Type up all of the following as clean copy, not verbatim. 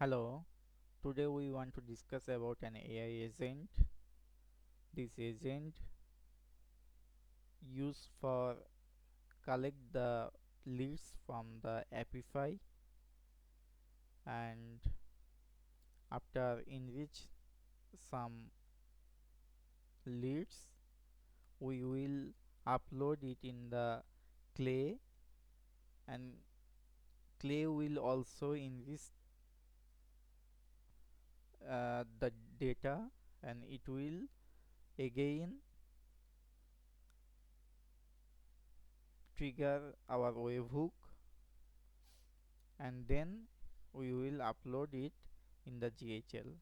Hello, today we want to discuss about an AI agent. This agent used for collect the leads from the Apify, and after enrich some leads we will upload it in the clay, and clay will also enrich the data, and it will again trigger our webhook, and then we will upload it in the GHL.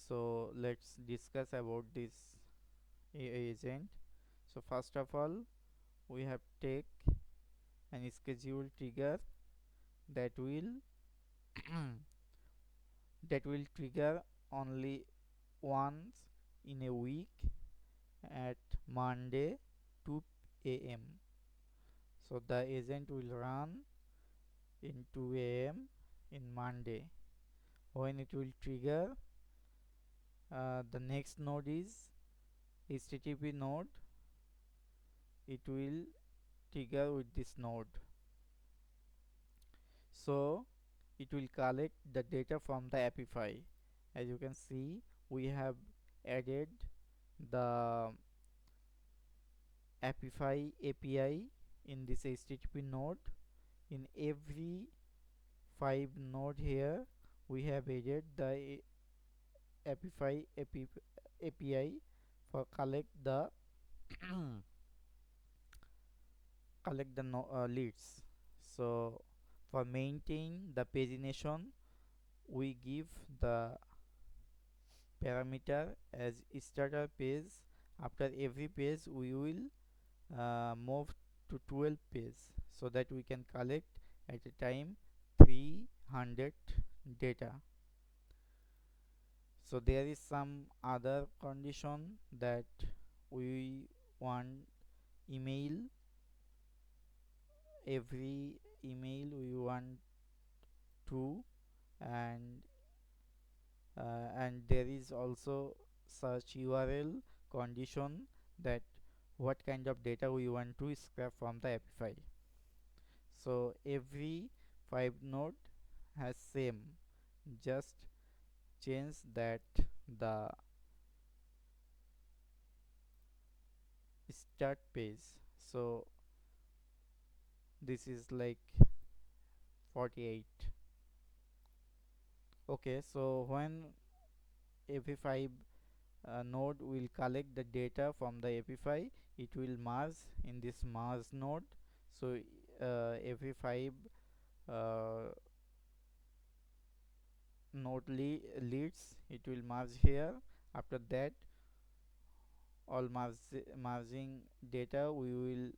So let's discuss about this agent. So first of all, we have take an schedule trigger that will that will trigger only once in a week at Monday 2 a.m. So the agent will run in 2 a.m. in Monday. When it will trigger, the next node is HTTP node. It will trigger with this node. So it will collect the data from the Apify. As you can see, we have added the Apify API in this HTTP node. In every 5 node here, we have added the Apify API for collect the leads. So for maintain the pagination, we give the parameter as starter page. After every page we will move to 12 page, so that we can collect at a time 300 data. So there is some other condition that we want email. Every email we want to, and there is also search URL condition, that what kind of data we want to scrap from the Apify. So every 5 node has same, just change that the start page. So this is like 48. Okay, so when every 5 node will collect the data from the Apify, it will merge in this merge node. So every 5 uh, node leads, it will merge here. After that, all merging data, we will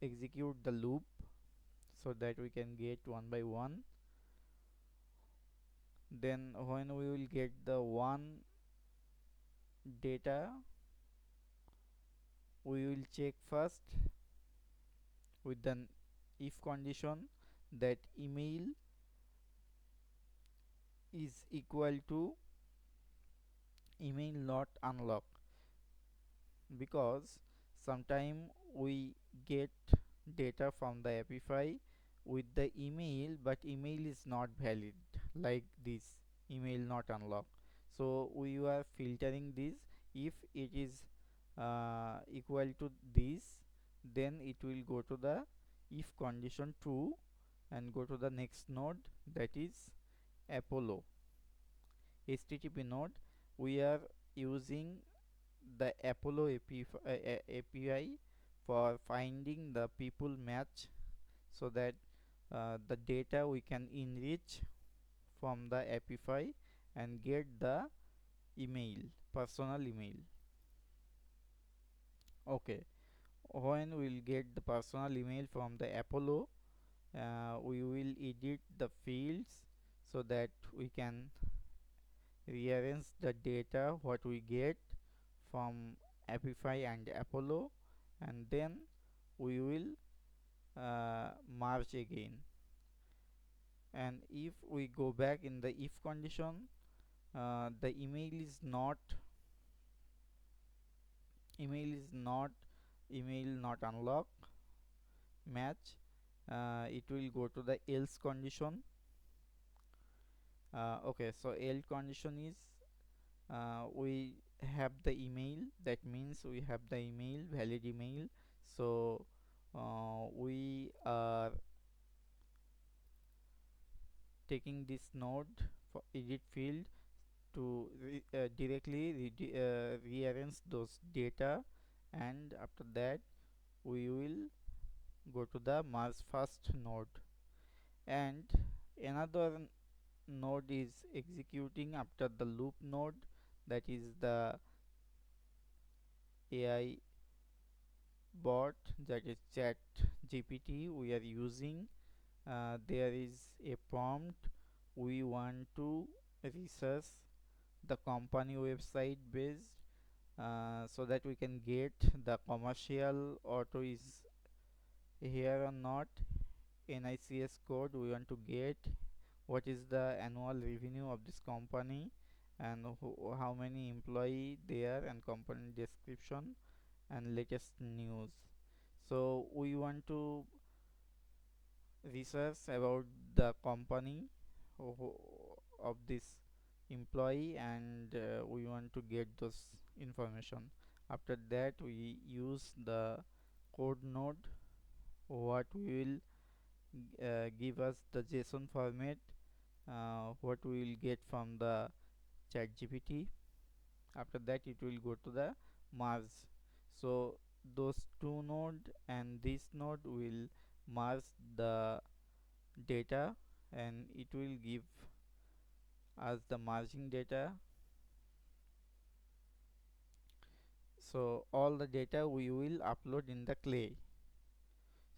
execute the loop, so that we can get one by one. Then when we will get the one data, we will check first with the if condition that email is equal to email not unlocked, because sometime we get data from the Apify with the email, but email is not valid, like this email not unlocked. So we are filtering this. If it is equal to this, then it will go to the if condition true and go to the next node, that is Apollo HTTP node. We are using the Apollo API for finding the people match, so that the data we can enrich from the Apify and get the email, personal email. Okay, when we'll get the personal email from the Apollo, we will edit the fields so that we can rearrange the data what we get from Apify and Apollo, and then we will merge again. And if we go back in the if condition, the email is not email not unlock match, it will go to the else condition. Okay, so else condition is we have the email, that means we have the email, valid email. So we are taking this node for edit field to directly rearrange those data, and after that we will go to the merge first node. And another node is executing after the loop node, that is the AI bot, that is chat GPT we are using. There is a prompt, we want to research the company website based, so that we can get the commercial auto is here or not, NAICS code we want to get, what is the annual revenue of this company, and how many employee there, and company description and latest news. So we want to research about the company of this employee, and we want to get those information. After that we use the code node, what will give us the JSON format, what we will get from the chat GPT. After that it will go to the merge. So those two node and this node will merge the data, and it will give us the merging data. So all the data we will upload in the clay.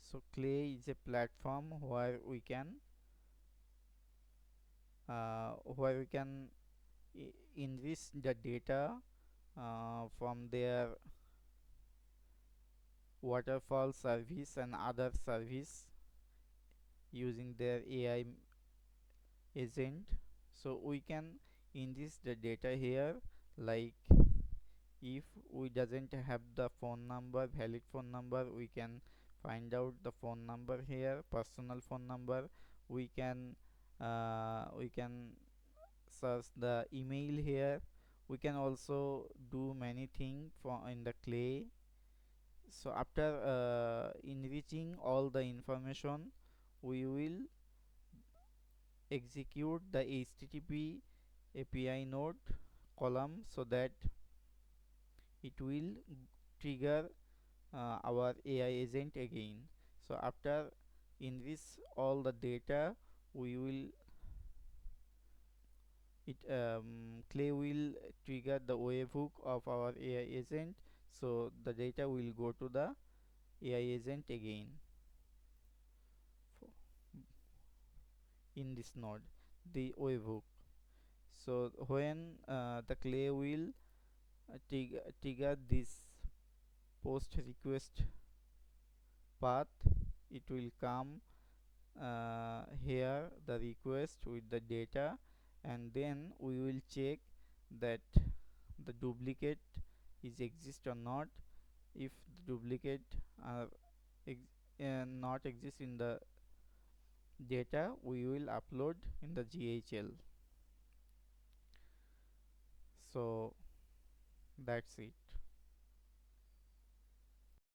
So clay is a platform where we can enrich the data from their waterfall service and other service using their AI agent. So we can enrich the data here, like if we doesn't have the phone number, valid phone number, we can find out the phone number here, personal phone number. We can search the email here. We can also do many things for in the clay. So after enriching all the information, we will execute the HTTP API node column, so that it will trigger our AI agent again. So after enrich all the data, we will clay will trigger the webhook of our AI agent, so the data will go to the AI agent again in this node, the webhook. So when the clay will trigger this post request path, it will come here the request with the data, and then we will check that the duplicate is exist or not. If the duplicate are not exist in the data, we will upload in the GHL. So that's it.